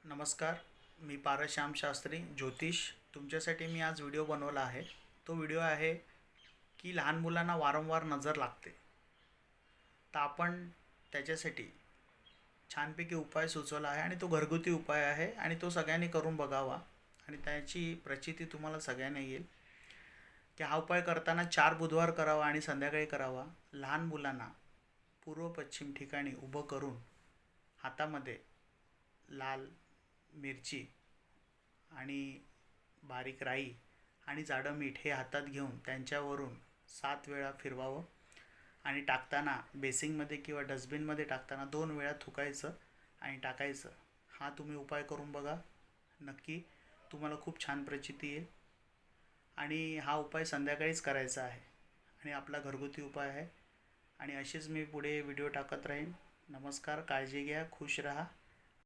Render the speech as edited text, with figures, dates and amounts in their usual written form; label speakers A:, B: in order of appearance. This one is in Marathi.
A: नमस्कार. मी पारश्याम शास्त्री ज्योतिष. तुमच्यासाठी मी आज व्हिडिओ बनवला आहे. तो व्हिडिओ आहे की लहान मुलांना वारंवार नजर लागते. तर आपण त्याच्यासाठी छानपैकी उपाय सुचवला आहे आणि तो घरगुती उपाय आहे आणि तो सगळ्यांनी करून बघावा आणि त्याची प्रचिती तुम्हाला सगळ्यांना येईल. की हा उपाय करताना 4 बुधवार करावा आणि संध्याकाळी करावा. लहान मुलांना पूर्व पश्चिम ठिकाणी उभं करून हातामध्ये लाल मिरची आणि बारीक राई आणि जाडं मीठ हे हातात घेऊन त्यांच्यावरून 7 वेळा फिरवावं आणि टाकताना बेसिंगमध्ये किंवा डस्टबिनमध्ये टाकताना 2 वेळा थुकायचं आणि टाकायचं. हा तुम्ही उपाय करून बघा. नक्की तुम्हाला खूप छान प्रचिती येईल आणि हा उपाय संध्याकाळीच करायचा आहे आणि आपला घरगुती उपाय आहे आणि असेच मी पुढे व्हिडिओ टाकत राहीन. नमस्कार. काळजी घ्या. खुश रहा.